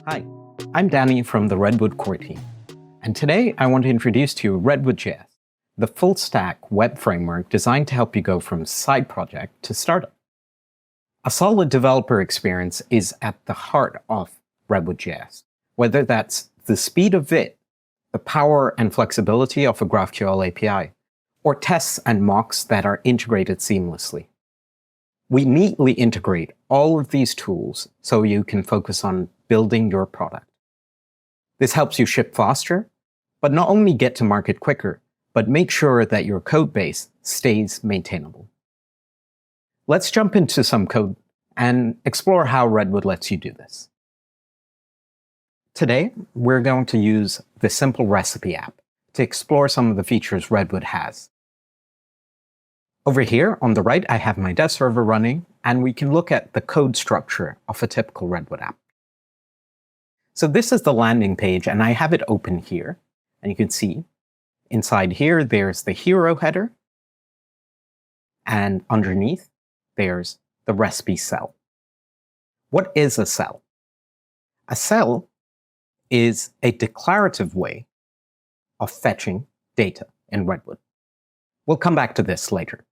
Hi, I'm Danny from the Redwood core team, and today I want to introduce to you RedwoodJS, the full-stack web framework designed to help you go from side project to startup. A solid developer experience is at the heart of RedwoodJS, whether that's the speed of Vite, the power and flexibility of a GraphQL API, or tests and mocks that are integrated seamlessly. We neatly integrate all of these tools so you can focus on building your product. This helps you ship faster, but not only get to market quicker, but make sure that your code base stays maintainable. Let's jump into some code and explore how Redwood lets you do this. Today, we're going to use the simple recipe app to explore some of the features Redwood has. Over here on the right, I have my dev server running, and we can look at the code structure of a typical Redwood app. So this is the landing page, and I have it open here. And you can see inside here, there's the hero header. And underneath, there's the recipe cell. What is a cell? A cell is a declarative way of fetching data in Redwood. We'll come back to this later.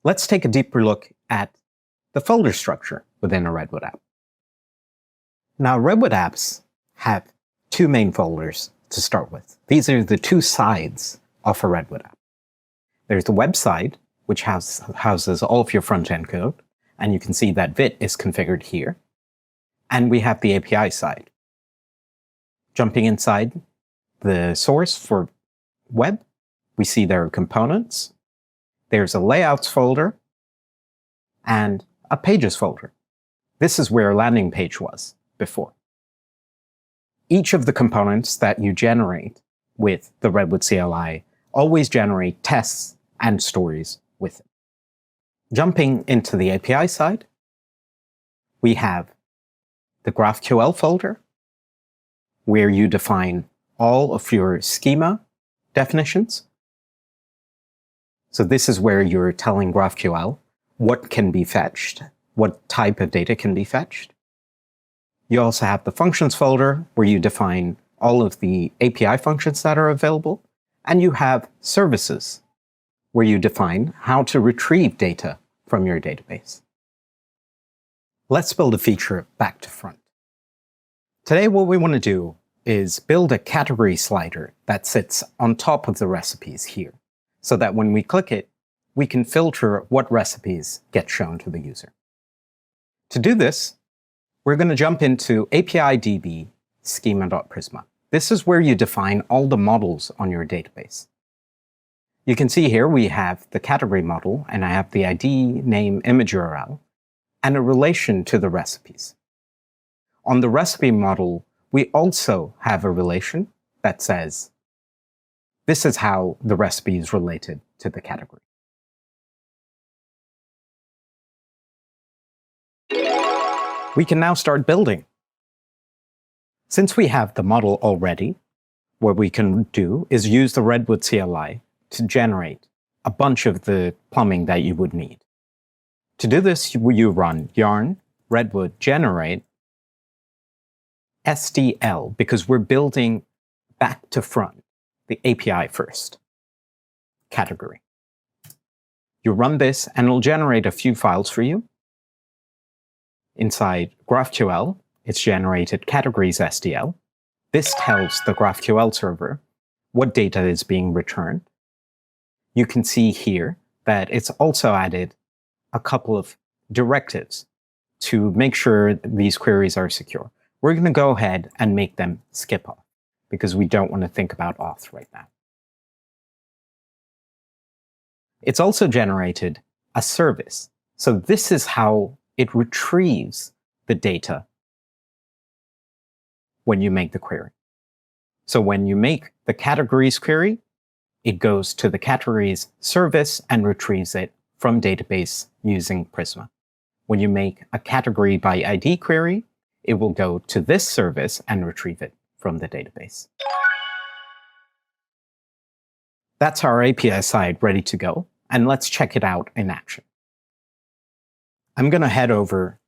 Let's take a deeper look at the folder structure within a Redwood app. Now, Redwood apps have two main folders to start with. These are the two sides of a Redwood app. There's the web side, which houses all of your front-end code, and you can see that Vite is configured here. And we have the API side. Jumping inside the source for web, we see there are components. There's a layouts folder and a pages folder. This is where a landing page was before. Each of the components that you generate with the Redwood CLI always generate tests and stories with it. Jumping into the API side, we have the GraphQL folder, where you define all of your schema definitions. So this is where you're telling GraphQL what can be fetched, what type of data can be fetched. You also have the functions folder, where you define all of the API functions that are available. And you have services, where you define how to retrieve data from your database. Let's build a feature back to front. Today, what we want to do is build a category slider that sits on top of the recipes here, so that when we click it, we can filter what recipes get shown to the user. To do this, we're going to jump into API-DB schema.prisma. This is where you define all the models on your database. You can see here we have the category model, and I have the ID, name, image URL, and a relation to the recipes. On the recipe model, we also have a relation that says, this is how the recipe is related to the category. We can now start building. Since we have the model already, what we can do is use the Redwood CLI to generate a bunch of the plumbing that you would need. To do this, you run yarn redwood generate SDL, because we're building back to front, the API first, category. You run this, and it'll generate a few files for you. Inside GraphQL, it's generated categories SDL. This tells the GraphQL server what data is being returned. You can see here that it's also added a couple of directives to make sure these queries are secure. We're going to go ahead and make them skip off, because we don't want to think about auth right now. It's also generated a service. So this is how it retrieves the data when you make the query. So when you make the categories query, it goes to the categories service and retrieves it from database using Prisma. When you make a category by ID query, it will go to this service and retrieve it from the database. That's our API side ready to go, and let's check it out in action. I'm going to head over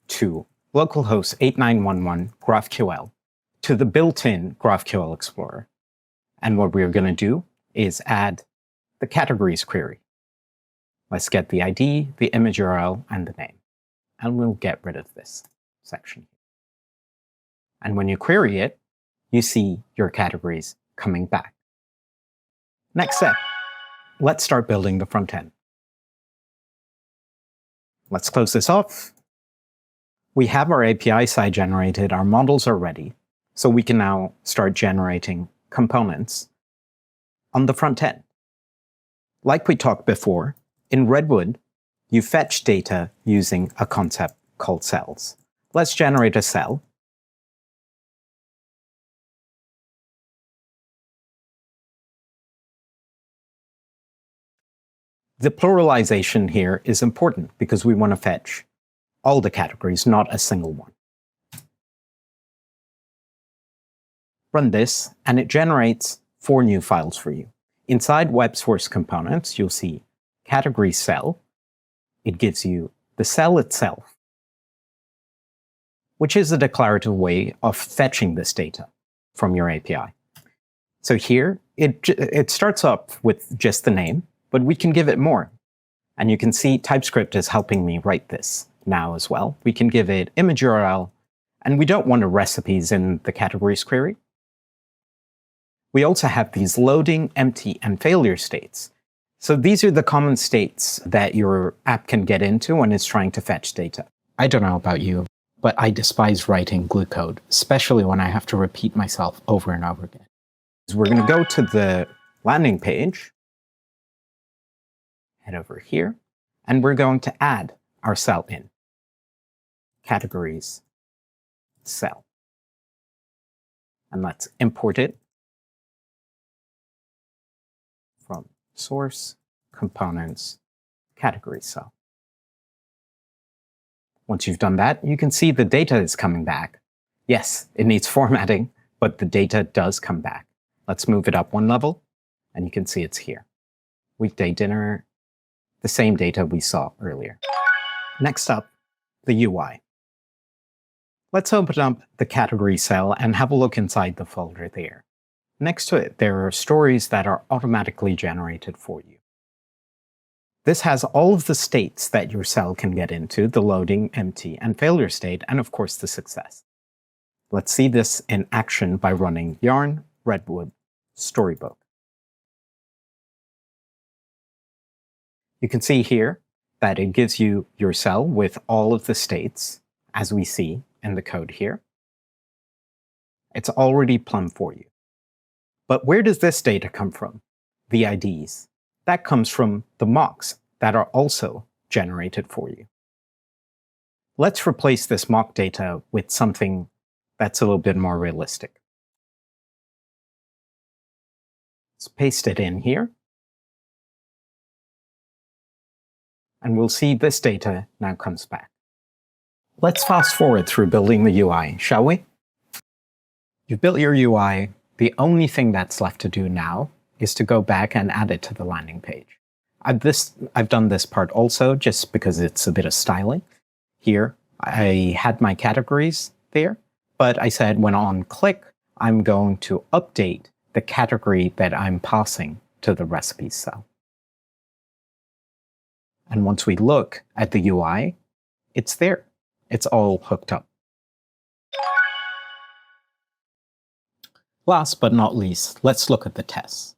to localhost 8911 GraphQL to the built-in GraphQL Explorer. And what we're going to do is add the categories query. Let's get the ID, the image URL, and the name. And we'll get rid of this section. And when you query it, you see your categories coming back. Next step, let's start building the front end. Let's close this off. We have our API side generated, our models are ready, so we can now start generating components on the front end. Like we talked before, in Redwood, you fetch data using a concept called cells. Let's generate a cell. The pluralization here is important because we want to fetch all the categories, not a single one. Run this, and it generates 4 new files for you. Inside web source components, you'll see category cell. It gives you the cell itself, which is a declarative way of fetching this data from your API. So here, it starts up with just the name, but we can give it more. And you can see TypeScript is helping me write this now as well. We can give it image URL, and we don't want the recipes in the categories query. We also have these loading, empty, and failure states. So these are the common states that your app can get into when it's trying to fetch data. I don't know about you, but I despise writing glue code, especially when I have to repeat myself over and over again. So we're going to go to the landing page, head over here, and we're going to add our cell in. Categories, cell. And let's import it from source, components, category cell. Once you've done that, you can see the data is coming back. Yes, it needs formatting, but the data does come back. Let's move it up 1 level, and you can see it's here. Weekday dinner, the same data we saw earlier. Next up, the UI. Let's open up the category cell and have a look inside the folder there. Next to it, there are stories that are automatically generated for you. This has all of the states that your cell can get into, the loading, empty, and failure state, and of course the success. Let's see this in action by running yarn redwood storybook. You can see here that it gives you your cell with all of the states, as we see in the code here. It's already plumbed for you. But where does this data come from? The IDs. That comes from the mocks that are also generated for you. Let's replace this mock data with something that's a little bit more realistic. Let's paste it in here. And we'll see this data now comes back. Let's fast forward through building the UI, shall we? You've built your UI. The only thing that's left to do now is to go back and add it to the landing page. I've done this part also just because it's a bit of styling. Here, I had my categories there, but I said when on click, I'm going to update the category that I'm passing to the recipes cell. And once we look at the UI, it's there. It's all hooked up. Last but not least, let's look at the tests.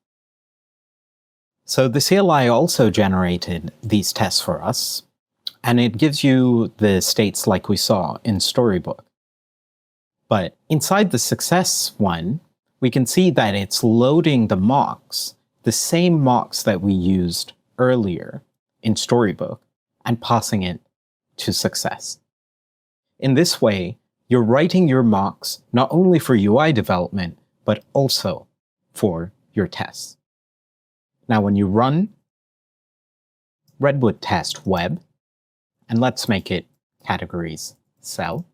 So the CLI also generated these tests for us, and it gives you the states like we saw in Storybook. But inside the success one, we can see that it's loading the mocks, the same mocks that we used earlier in Storybook, and passing it to success. In this way, you're writing your mocks not only for UI development, but also for your tests. Now, when you run Redwood test web, and let's make it categories cell,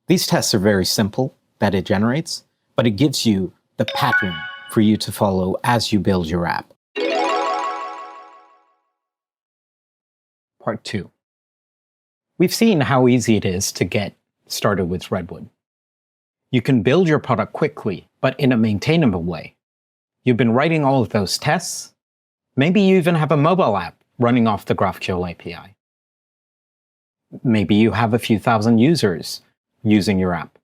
these tests are very simple that it generates, but it gives you the pattern for you to follow as you build your app. Part 2. We've seen how easy it is to get started with Redwood. You can build your product quickly, but in a maintainable way. You've been writing all of those tests. Maybe you even have a mobile app running off the GraphQL API. Maybe you have a few thousand users using your app.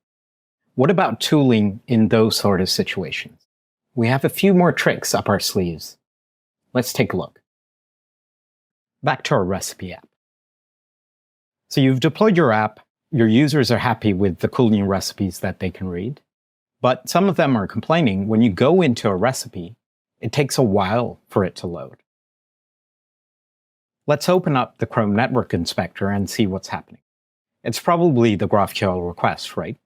What about tooling in those sort of situations? We have a few more tricks up our sleeves. Let's take a look. Back to our recipe app. So you've deployed your app. Your users are happy with the cool new recipes that they can read. But some of them are complaining when you go into a recipe, it takes a while for it to load. Let's open up the Chrome Network Inspector and see what's happening. It's probably the GraphQL request, right?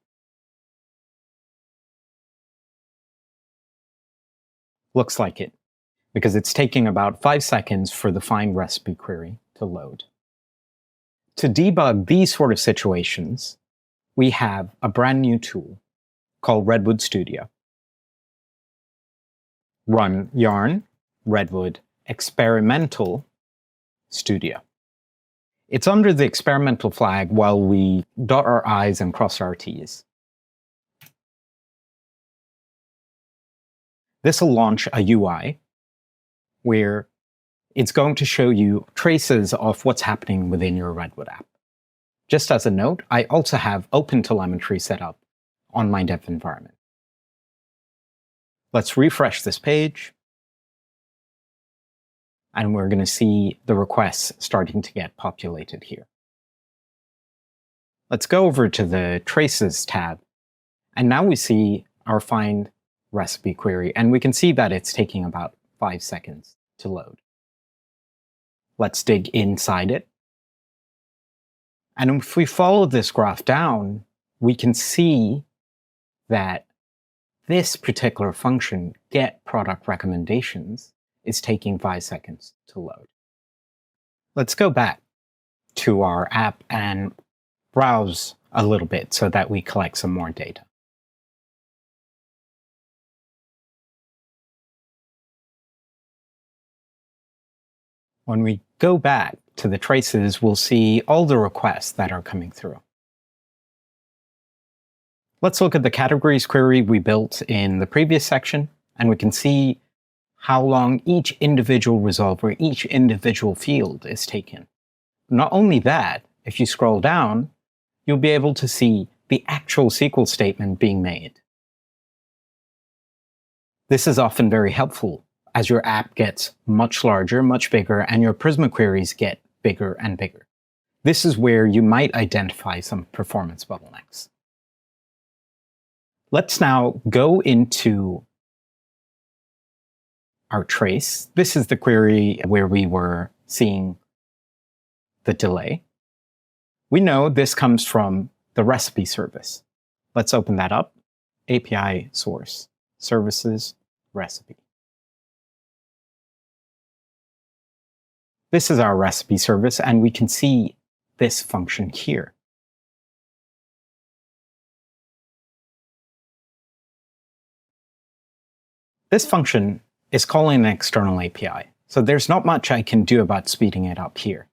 Looks like it, because it's taking about 5 seconds for the find recipe query to load. To debug these sort of situations, we have a brand new tool called Redwood Studio. Run yarn redwood experimental studio. It's under the experimental flag while we dot our I's and cross our T's. This will launch a UI where it's going to show you traces of what's happening within your Redwood app. Just as a note, I also have OpenTelemetry set up on my dev environment. Let's refresh this page. And we're going to see the requests starting to get populated here. Let's go over to the Traces tab. And now we see our find recipe query. And we can see that it's taking about 5 seconds to load. Let's dig inside it. And if we follow this graph down, we can see that this particular function, get product recommendations, is taking 5 seconds to load. Let's go back to our app and browse a little bit so that we collect some more data. When we go back to the traces, we'll see all the requests that are coming through. Let's look at the categories query we built in the previous section, and we can see how long each individual result or each individual field is taken. Not only that, if you scroll down, you'll be able to see the actual SQL statement being made. This is often very helpful as your app gets much larger, much bigger, and your Prisma queries get bigger and bigger. This is where you might identify some performance bottlenecks. Let's now go into our trace. This is the query where we were seeing the delay. We know this comes from the recipe service. Let's open that up. API source, services, recipe. This is our recipe service, and we can see this function here. This function is calling an external API, so there's not much I can do about speeding it up here.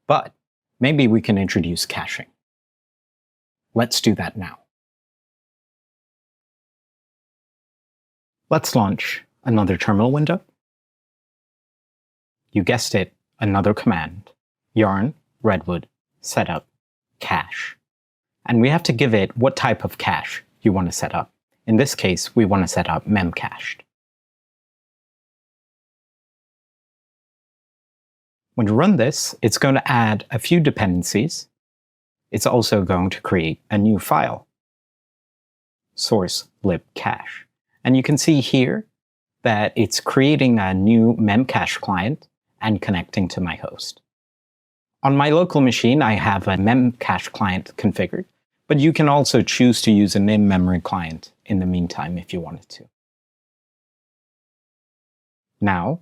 But maybe we can introduce caching. Let's do that now. Let's launch another terminal window. You guessed it, another command, yarn redwood setup cache. And we have to give it what type of cache you want to set up. In this case, we want to set up memcached. When you run this, it's going to add a few dependencies. It's also going to create a new file, source lib cache. And you can see here that it's creating a new memcache client and connecting to my host. On my local machine, I have a memcache client configured, but you can also choose to use an in-memory client in the meantime if you wanted to. Now,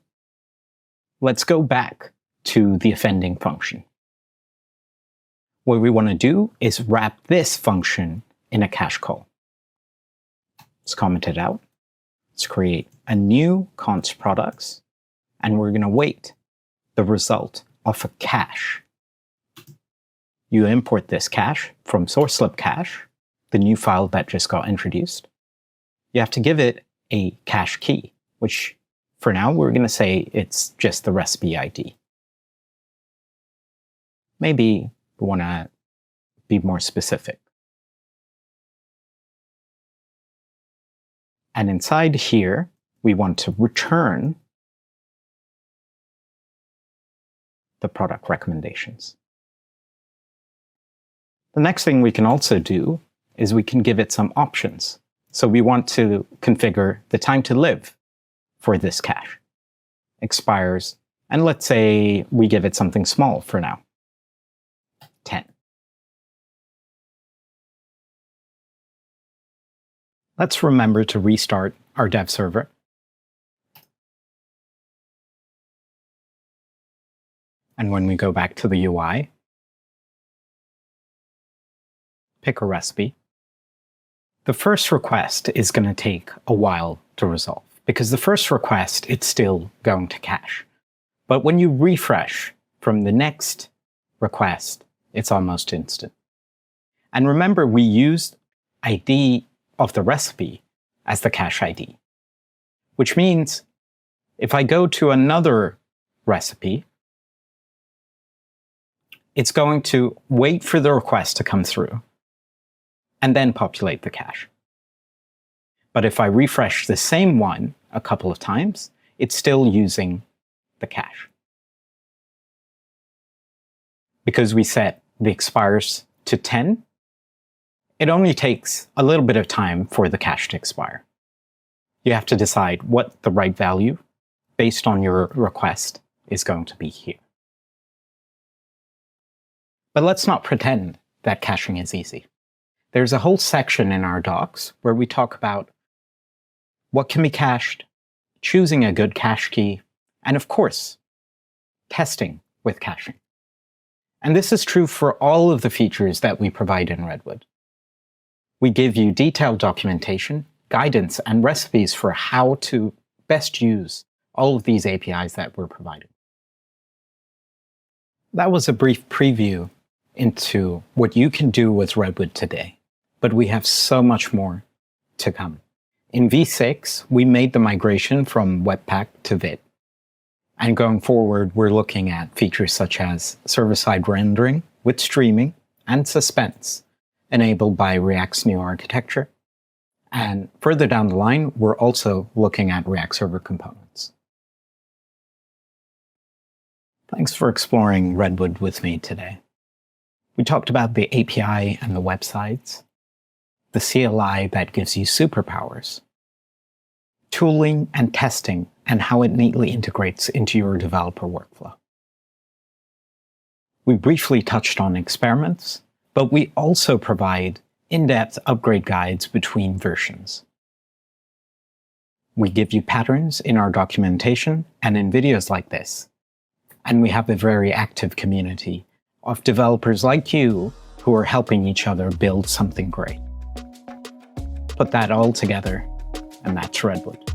let's go back to the offending function. What we want to do is wrap this function in a cache call. Let's comment it out. Let's create a new const products, and we're going to wait the result of a cache. you import this cache from source-lib cache, the new file that just got introduced. You have to give it a cache key, which for now we're going to say it's just the recipe ID. Maybe we want to be more specific. And inside here, we want to return the product recommendations. The next thing we can also do is we can give it some options. So we want to configure the time to live for this cache. Expires, and let's say we give it something small for now, 10. Let's remember to restart our dev server. And when we go back to the UI, pick a recipe. The first request is going to take a while to resolve, because the first request, it's still going to cache. But when you refresh from the next request, it's almost instant. And remember, we used ID of the recipe as the cache ID, which means if I go to another recipe, it's going to wait for the request to come through and then populate the cache. But if I refresh the same one a couple of times, it's still using the cache. Because we set the expires to 10, it only takes a little bit of time for the cache to expire. You have to decide what the right value based on your request is going to be here. But let's not pretend that caching is easy. There's a whole section in our docs where we talk about what can be cached, choosing a good cache key, and of course, testing with caching. And this is true for all of the features that we provide in Redwood. We give you detailed documentation, guidance, and recipes for how to best use all of these APIs that we're providing. That was a brief preview into what you can do with Redwood today, but we have so much more to come. In V6, we made the migration from Webpack to Vite. And going forward, we're looking at features such as server-side rendering with streaming and suspense, enabled by React's new architecture. And further down the line, we're also looking at React Server components. Thanks for exploring Redwood with me today. We talked about the API and the websites, the CLI that gives you superpowers, tooling and testing, and how it neatly integrates into your developer workflow. We briefly touched on experiments, but we also provide in-depth upgrade guides between versions. We give you patterns in our documentation and in videos like this. And we have a very active community of developers like you who are helping each other build something great. Put that all together, and that's Redwood.